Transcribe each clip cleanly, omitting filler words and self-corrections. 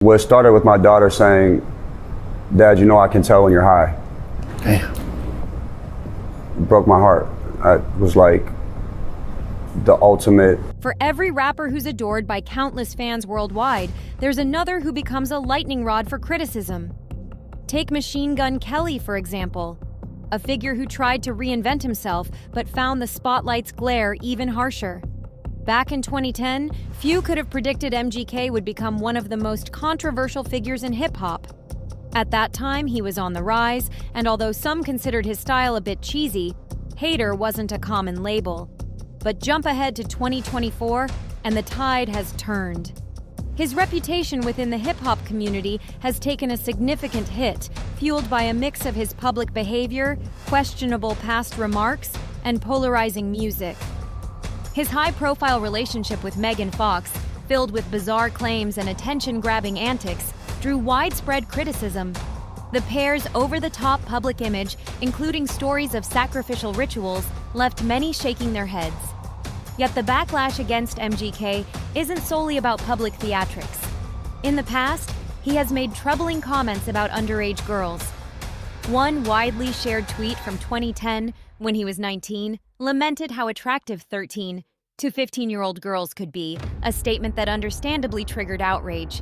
Well, it started with my daughter saying, "Dad, you know I can tell when you're high." Damn. It broke my heart. It was like the ultimate. For every rapper who's adored by countless fans worldwide, there's another who becomes a lightning rod for criticism. Take Machine Gun Kelly, for example, a figure who tried to reinvent himself but found the spotlight's glare even harsher. Back in 2010, few could have predicted MGK would become one of the most controversial figures in hip-hop. At that time, he was on the rise, and although some considered his style a bit cheesy, hater wasn't a common label. But jump ahead to 2024, and the tide has turned. His reputation within the hip-hop community has taken a significant hit, fueled by a mix of his public behavior, questionable past remarks, and polarizing music. His high-profile relationship with Megan Fox, filled with bizarre claims and attention-grabbing antics, drew widespread criticism. The pair's over-the-top public image, including stories of sacrificial rituals, left many shaking their heads. Yet the backlash against MGK isn't solely about public theatrics. In the past, he has made troubling comments about underage girls. One widely shared tweet from 2010, when he was 19, lamented how attractive 13 to 15-year-old girls could be, a statement that understandably triggered outrage.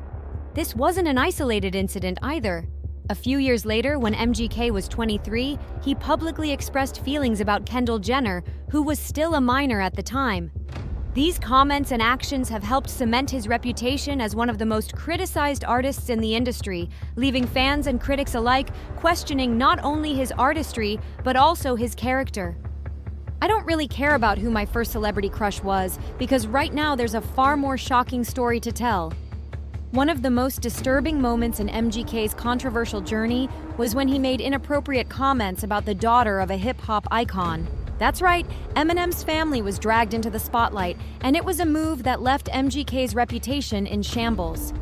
This wasn't an isolated incident either. A few years later, when MGK was 23, he publicly expressed feelings about Kendall Jenner, who was still a minor at the time. These comments and actions have helped cement his reputation as one of the most criticized artists in the industry, leaving fans and critics alike questioning not only his artistry, but also his character. I don't really care about who my first celebrity crush was, because right now there's a far more shocking story to tell. One of the most disturbing moments in MGK's controversial journey was when he made inappropriate comments about the daughter of a hip-hop icon. That's right, Eminem's family was dragged into the spotlight, and it was a move that left MGK's reputation in shambles.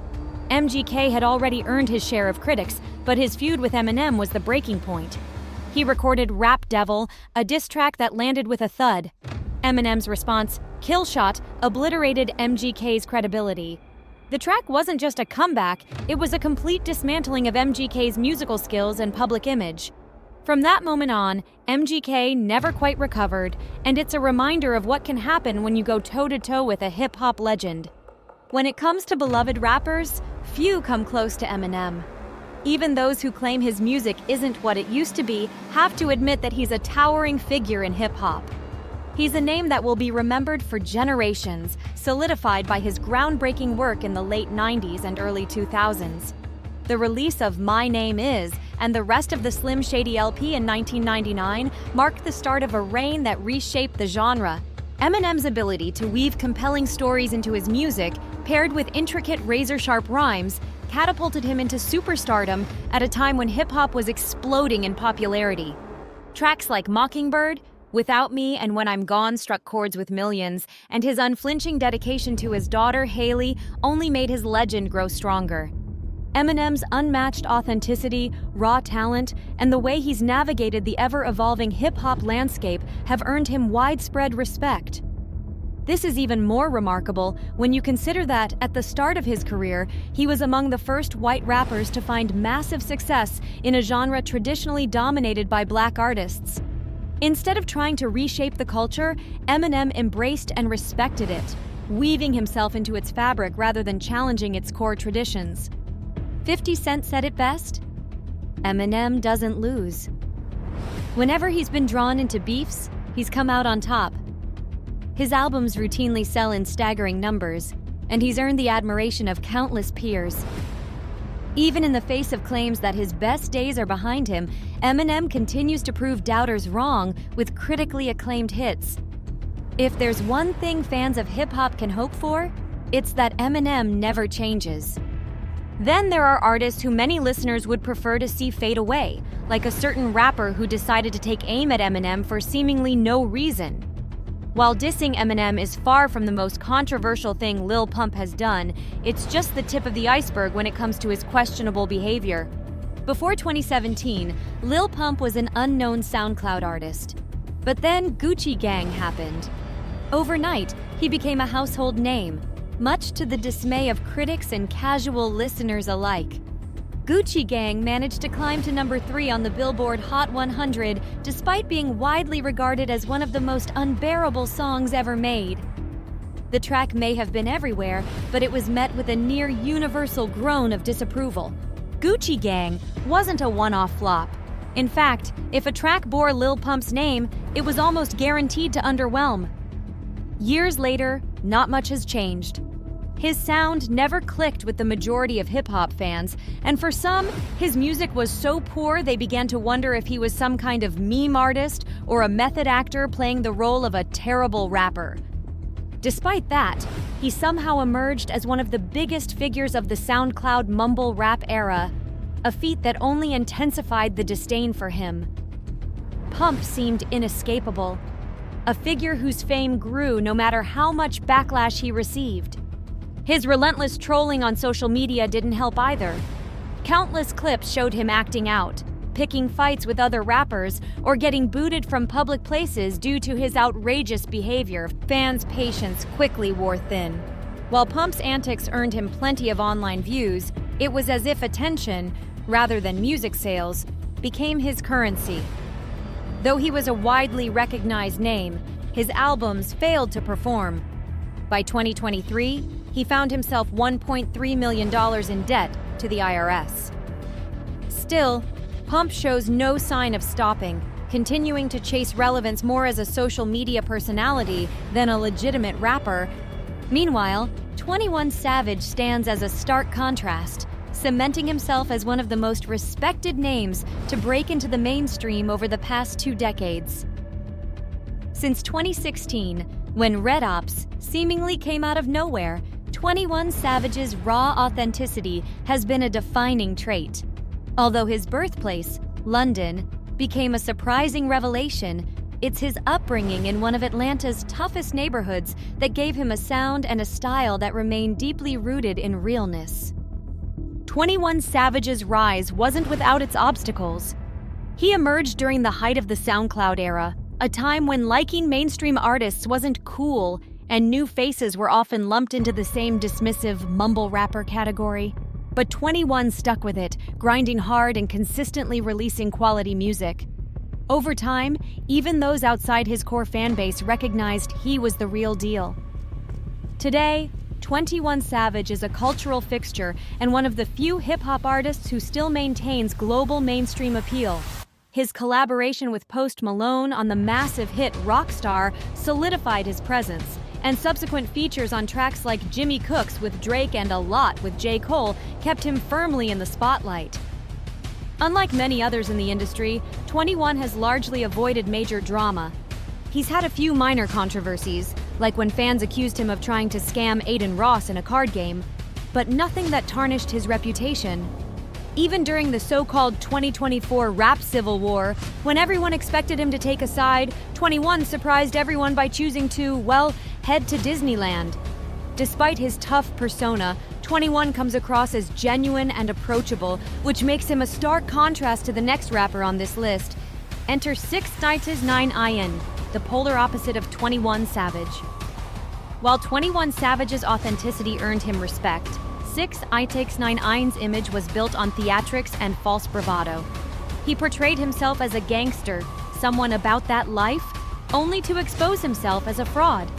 MGK had already earned his share of critics, but his feud with Eminem was the breaking point. He recorded Rap Devil, a diss track that landed with a thud. Eminem's response, "Kill Shot," obliterated MGK's credibility. The track wasn't just a comeback, it was a complete dismantling of MGK's musical skills and public image. From that moment on, MGK never quite recovered, and it's a reminder of what can happen when you go toe-to-toe with a hip-hop legend. When it comes to beloved rappers, few come close to Eminem. Even those who claim his music isn't what it used to be have to admit that he's a towering figure in hip-hop. He's a name that will be remembered for generations, solidified by his groundbreaking work in the late 90s and early 2000s. The release of My Name Is and the rest of the Slim Shady LP in 1999 marked the start of a reign that reshaped the genre. Eminem's ability to weave compelling stories into his music, paired with intricate razor-sharp rhymes, catapulted him into superstardom at a time when hip-hop was exploding in popularity. Tracks like Mockingbird, Without Me, and When I'm Gone struck chords with millions, and his unflinching dedication to his daughter, Haley, only made his legend grow stronger. Eminem's unmatched authenticity, raw talent, and the way he's navigated the ever-evolving hip-hop landscape have earned him widespread respect. This is even more remarkable when you consider that, at the start of his career, he was among the first white rappers to find massive success in a genre traditionally dominated by black artists. Instead of trying to reshape the culture, Eminem embraced and respected it, weaving himself into its fabric rather than challenging its core traditions. 50 Cent said it best: Eminem doesn't lose. Whenever he's been drawn into beefs, he's come out on top. His albums routinely sell in staggering numbers, and he's earned the admiration of countless peers. Even in the face of claims that his best days are behind him, Eminem continues to prove doubters wrong with critically acclaimed hits. If there's one thing fans of hip-hop can hope for, it's that Eminem never changes. Then there are artists who many listeners would prefer to see fade away, like a certain rapper who decided to take aim at Eminem for seemingly no reason. While dissing Eminem is far from the most controversial thing Lil Pump has done, it's just the tip of the iceberg when it comes to his questionable behavior. Before 2017, Lil Pump was an unknown SoundCloud artist. But then Gucci Gang happened. Overnight, he became a household name. much to the dismay of critics and casual listeners alike. Gucci Gang managed to climb to number 3 on the Billboard Hot 100 despite being widely regarded as one of the most unbearable songs ever made. The track may have been everywhere, but it was met with a near universal groan of disapproval. Gucci Gang wasn't a one-off flop. In fact, if a track bore Lil Pump's name, it was almost guaranteed to underwhelm. Years later, not much has changed. His sound never clicked with the majority of hip-hop fans, and for some, his music was so poor they began to wonder if he was some kind of meme artist or a method actor playing the role of a terrible rapper. Despite that, he somehow emerged as one of the biggest figures of the SoundCloud mumble rap era, a feat that only intensified the disdain for him. Pump seemed inescapable, a figure whose fame grew no matter how much backlash he received. His relentless trolling on social media didn't help either. Countless clips showed him acting out, picking fights with other rappers, or getting booted from public places due to his outrageous behavior. Fans' patience quickly wore thin. While Pump's antics earned him plenty of online views, it was as if attention, rather than music sales, became his currency. Though he was a widely recognized name, his albums failed to perform. By 2023, he found himself $1.3 million in debt to the IRS. Still, Pump shows no sign of stopping, continuing to chase relevance more as a social media personality than a legitimate rapper. Meanwhile, 21 Savage stands as a stark contrast, cementing himself as one of the most respected names to break into the mainstream over the past 2 decades. Since 2016, when Red Ops seemingly came out of nowhere, 21 Savage's raw authenticity has been a defining trait. Although his birthplace, London, became a surprising revelation, it's his upbringing in one of Atlanta's toughest neighborhoods that gave him a sound and a style that remain deeply rooted in realness. 21 Savage's rise wasn't without its obstacles. He emerged during the height of the SoundCloud era, a time when liking mainstream artists wasn't cool and new faces were often lumped into the same dismissive mumble rapper category. But 21 stuck with it, grinding hard and consistently releasing quality music. Over time, even those outside his core fanbase recognized he was the real deal. Today, 21 Savage is a cultural fixture and one of the few hip-hop artists who still maintains global mainstream appeal. His collaboration with Post Malone on the massive hit Rockstar solidified his presence, and subsequent features on tracks like Jimmy Cooks with Drake and A Lot with J. Cole kept him firmly in the spotlight. Unlike many others in the industry, 21 has largely avoided major drama. He's had a few minor controversies, like when fans accused him of trying to scam Aiden Ross in a card game, but nothing that tarnished his reputation. Even during the so-called 2024 rap civil war, when everyone expected him to take a side, 21 surprised everyone by choosing to, well, head to Disneyland. Despite his tough persona, 21 comes across as genuine and approachable, which makes him a stark contrast to the next rapper on this list. Enter 6ix9ine, the polar opposite of 21 Savage. While 21 Savage's authenticity earned him respect, 6ix9ine's image was built on theatrics and false bravado. He portrayed himself as a gangster, someone about that life, only to expose himself as a fraud.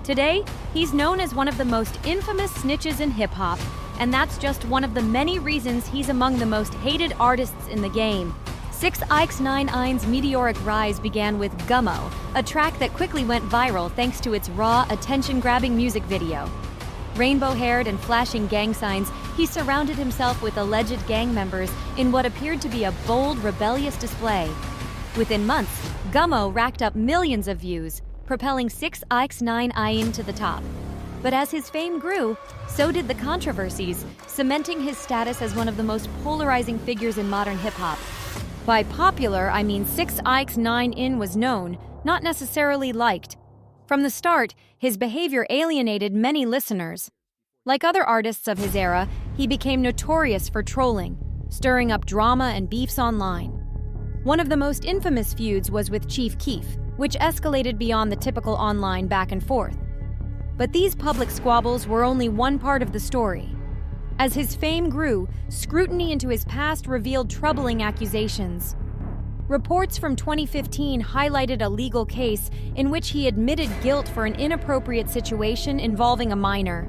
Today, he's known as one of the most infamous snitches in hip-hop, and that's just one of the many reasons he's among the most hated artists in the game. 6ix9ine's meteoric rise began with Gummo, a track that quickly went viral thanks to its raw, attention-grabbing music video. Rainbow-haired and flashing gang signs, he surrounded himself with alleged gang members in what appeared to be a bold, rebellious display. Within months, Gummo racked up millions of views, propelling 6ix9ine to the top. But as his fame grew, so did the controversies, cementing his status as one of the most polarizing figures in modern hip-hop. By popular, I mean 6ix9ine was known, not necessarily liked. From the start, his behavior alienated many listeners. Like other artists of his era, he became notorious for trolling, stirring up drama and beefs online. One of the most infamous feuds was with Chief Keef, which escalated beyond the typical online back and forth. But these public squabbles were only one part of the story. As his fame grew, scrutiny into his past revealed troubling accusations. Reports from 2015 highlighted a legal case in which he admitted guilt for an inappropriate situation involving a minor.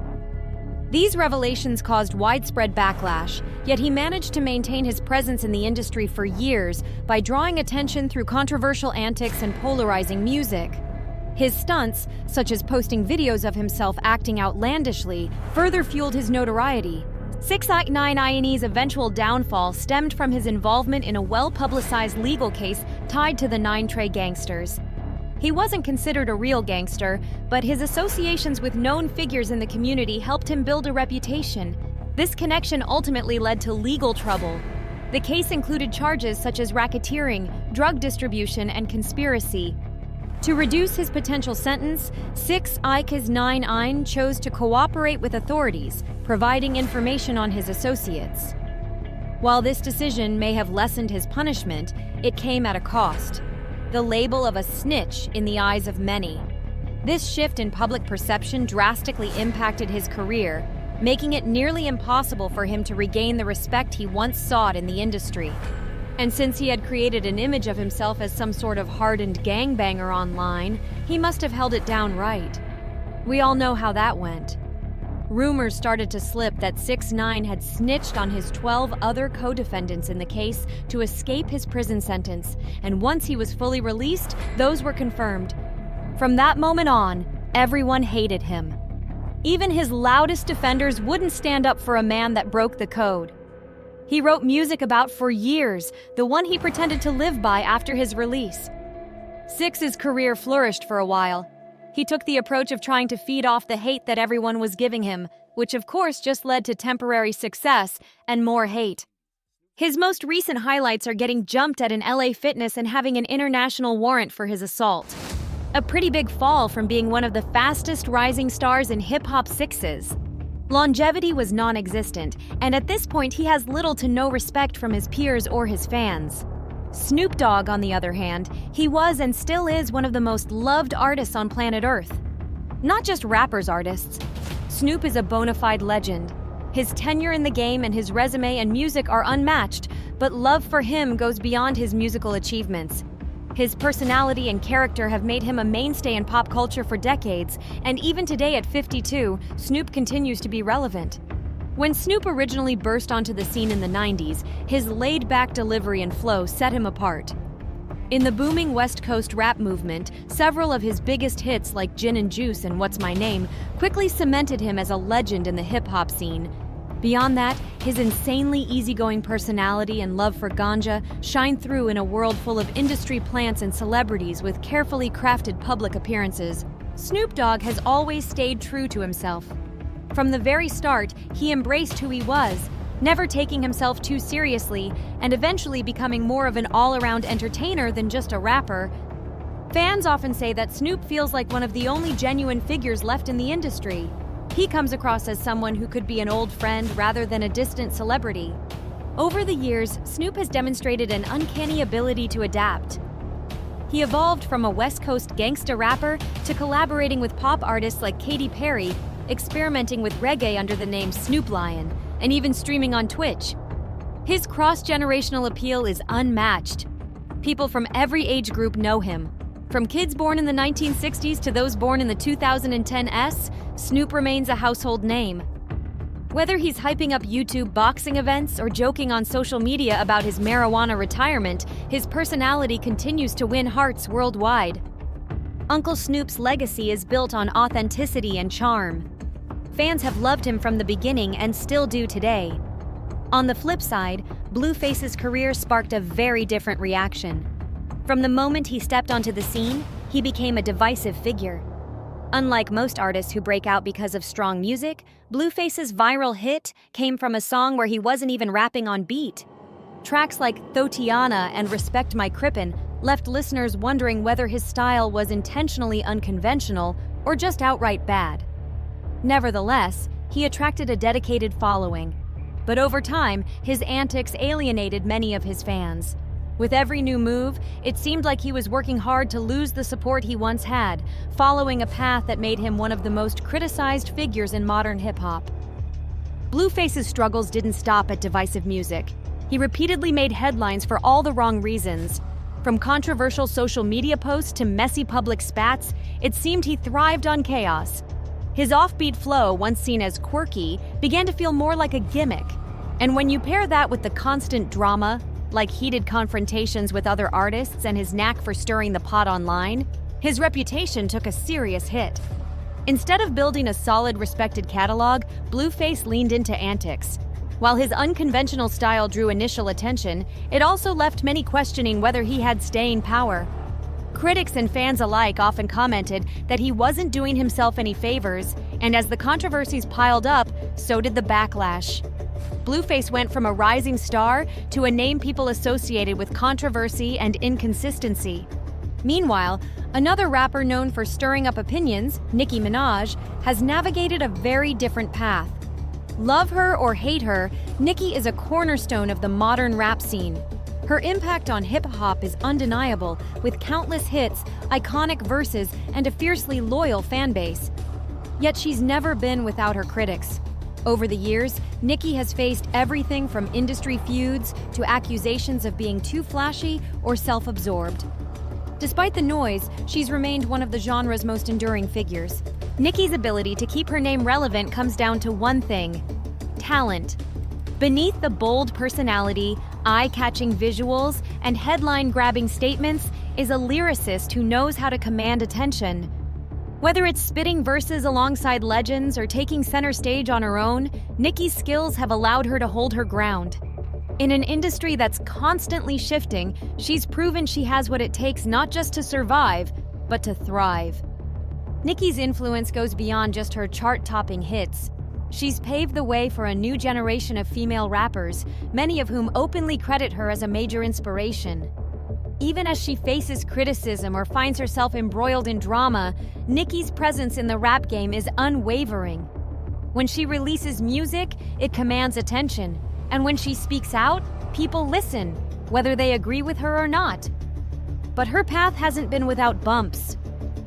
These revelations caused widespread backlash, yet he managed to maintain his presence in the industry for years by drawing attention through controversial antics and polarizing music. His stunts, such as posting videos of himself acting outlandishly, further fueled his notoriety. 6ix9ine's eventual downfall stemmed from his involvement in a well-publicized legal case tied to the 9 Trey gangsters. He wasn't considered a real gangster, but his associations with known figures in the community helped him build a reputation. This connection ultimately led to legal trouble. The case included charges such as racketeering, drug distribution, and conspiracy. To reduce his potential sentence, 6ix9ine chose to cooperate with authorities, providing information on his associates. While this decision may have lessened his punishment, it came at a cost: the label of a snitch in the eyes of many. This shift in public perception drastically impacted his career, making it nearly impossible for him to regain the respect he once sought in the industry. And since he had created an image of himself as some sort of hardened gangbanger online, he must have held it down right. We all know how that went. Rumors started to slip that 6ix9ine had snitched on his 12 other co-defendants in the case to escape his prison sentence, and once he was fully released, those were confirmed. From that moment on, everyone hated him. Even his loudest defenders wouldn't stand up for a man that broke the code. He wrote music about for years, the one he pretended to live by after his release. 6's career flourished for a while. He took the approach of trying to feed off the hate that everyone was giving him, which of course just led to temporary success and more hate. His most recent highlights are getting jumped at an LA Fitness and having an international warrant for his assault. A pretty big fall from being one of the fastest rising stars in hip-hop sixes. Longevity was non-existent, and at this point he has little to no respect from his peers or his fans. Snoop Dogg, on the other hand, he was and still is one of the most loved artists on planet Earth. Not just rappers artists. Snoop is a bona fide legend. His tenure in the game and his resume and music are unmatched, but love for him goes beyond his musical achievements. His personality and character have made him a mainstay in pop culture for decades, and even today at 52, Snoop continues to be relevant. When Snoop originally burst onto the scene in the 90s, his laid-back delivery and flow set him apart. In the booming West Coast rap movement, several of his biggest hits like Gin and Juice and What's My Name quickly cemented him as a legend in the hip-hop scene. Beyond that, his insanely easygoing personality and love for ganja shine through in a world full of industry plants and celebrities with carefully crafted public appearances. Snoop Dogg has always stayed true to himself. From the very start, he embraced who he was, never taking himself too seriously, and eventually becoming more of an all-around entertainer than just a rapper. Fans often say that Snoop feels like one of the only genuine figures left in the industry. He comes across as someone who could be an old friend rather than a distant celebrity. Over the years, Snoop has demonstrated an uncanny ability to adapt. He evolved from a West Coast gangsta rapper to collaborating with pop artists like Katy Perry, experimenting with reggae under the name Snoop Lion, and even streaming on Twitch. His cross-generational appeal is unmatched. People from every age group know him. From kids born in the 1960s to those born in the 2010s, Snoop remains a household name. Whether he's hyping up YouTube boxing events or joking on social media about his marijuana retirement, his personality continues to win hearts worldwide. Uncle Snoop's legacy is built on authenticity and charm. Fans have loved him from the beginning and still do today. On the flip side, Blueface's career sparked a very different reaction. From the moment he stepped onto the scene, he became a divisive figure. Unlike most artists who break out because of strong music, Blueface's viral hit came from a song where he wasn't even rapping on beat. Tracks like Thotiana and Respect My Crippin' left listeners wondering whether his style was intentionally unconventional or just outright bad. Nevertheless, he attracted a dedicated following. But over time, his antics alienated many of his fans. With every new move, it seemed like he was working hard to lose the support he once had, following a path that made him one of the most criticized figures in modern hip-hop. Blueface's struggles didn't stop at divisive music. He repeatedly made headlines for all the wrong reasons. From controversial social media posts to messy public spats, it seemed he thrived on chaos. His offbeat flow, once seen as quirky, began to feel more like a gimmick. And when you pair that with the constant drama, like heated confrontations with other artists and his knack for stirring the pot online, his reputation took a serious hit. Instead of building a solid, respected catalog, Blueface leaned into antics. While his unconventional style drew initial attention, it also left many questioning whether he had staying power. Critics and fans alike often commented that he wasn't doing himself any favors, and as the controversies piled up, so did the backlash. Blueface went from a rising star to a name people associated with controversy and inconsistency. Meanwhile, another rapper known for stirring up opinions, Nicki Minaj, has navigated a very different path. Love her or hate her, Nicki is a cornerstone of the modern rap scene. Her impact on hip-hop is undeniable, with countless hits, iconic verses, and a fiercely loyal fan base. Yet she's never been without her critics. Over the years, Nicki has faced everything from industry feuds to accusations of being too flashy or self-absorbed. Despite the noise, she's remained one of the genre's most enduring figures. Nicki's ability to keep her name relevant comes down to one thing: talent. Beneath the bold personality, eye-catching visuals, and headline-grabbing statements is a lyricist who knows how to command attention. Whether it's spitting verses alongside legends or taking center stage on her own, Nicki's skills have allowed her to hold her ground. In an industry that's constantly shifting, she's proven she has what it takes not just to survive, but to thrive. Nicki's influence goes beyond just her chart-topping hits. She's paved the way for a new generation of female rappers, many of whom openly credit her as a major inspiration. Even as she faces criticism or finds herself embroiled in drama, Nicki's presence in the rap game is unwavering. When she releases music, it commands attention. And when she speaks out, people listen, whether they agree with her or not. But her path hasn't been without bumps.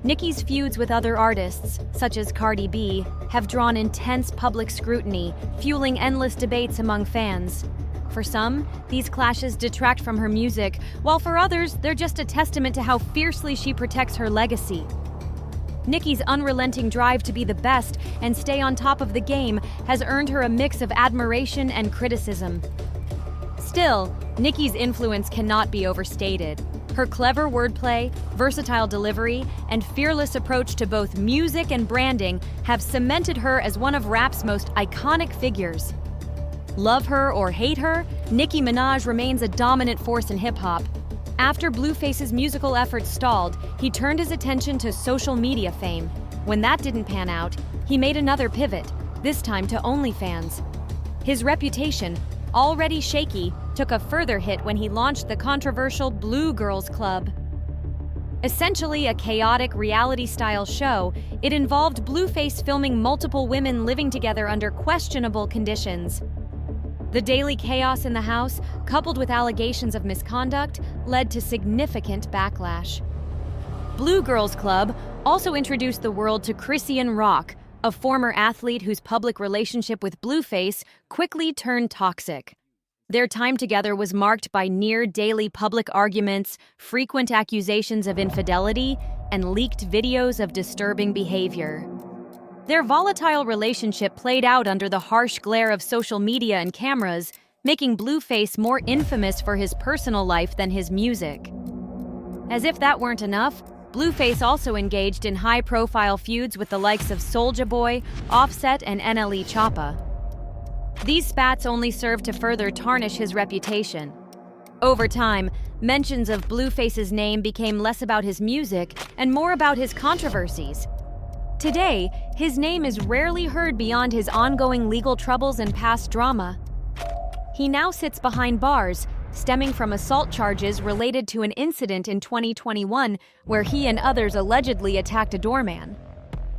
Nicki's feuds with other artists, such as Cardi B, have drawn intense public scrutiny, fueling endless debates among fans. For some, these clashes detract from her music, while for others, they're just a testament to how fiercely she protects her legacy. Nicki's unrelenting drive to be the best and stay on top of the game has earned her a mix of admiration and criticism. Still, Nicki's influence cannot be overstated. Her clever wordplay, versatile delivery, and fearless approach to both music and branding have cemented her as one of rap's most iconic figures. Love her or hate her, Nicki Minaj remains a dominant force in hip-hop. After Blueface's musical efforts stalled, he turned his attention to social media fame. When that didn't pan out, he made another pivot, this time to OnlyFans. His reputation, already shaky, took a further hit when he launched the controversial Blue Girls Club. Essentially a chaotic reality-style show, it involved Blueface filming multiple women living together under questionable conditions. The daily chaos in the house, coupled with allegations of misconduct, led to significant backlash. Blue Girls Club also introduced the world to Christian Rock, a former athlete whose public relationship with Blueface quickly turned toxic. Their time together was marked by near-daily public arguments, frequent accusations of infidelity, and leaked videos of disturbing behavior. Their volatile relationship played out under the harsh glare of social media and cameras, making Blueface more infamous for his personal life than his music. As if that weren't enough, Blueface also engaged in high-profile feuds with the likes of Soulja Boy, Offset, and NLE Choppa. These spats only served to further tarnish his reputation. Over time, mentions of Blueface's name became less about his music and more about his controversies. Today, his name is rarely heard beyond his ongoing legal troubles and past drama. He now sits behind bars, stemming from assault charges related to an incident in 2021 where he and others allegedly attacked a doorman.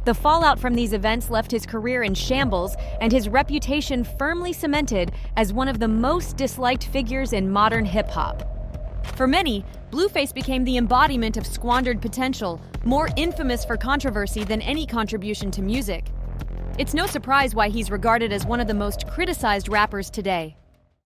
The fallout from these events left his career in shambles and his reputation firmly cemented as one of the most disliked figures in modern hip-hop. For many, Blueface became the embodiment of squandered potential, more infamous for controversy than any contribution to music. It's no surprise why he's regarded as one of the most criticized rappers today.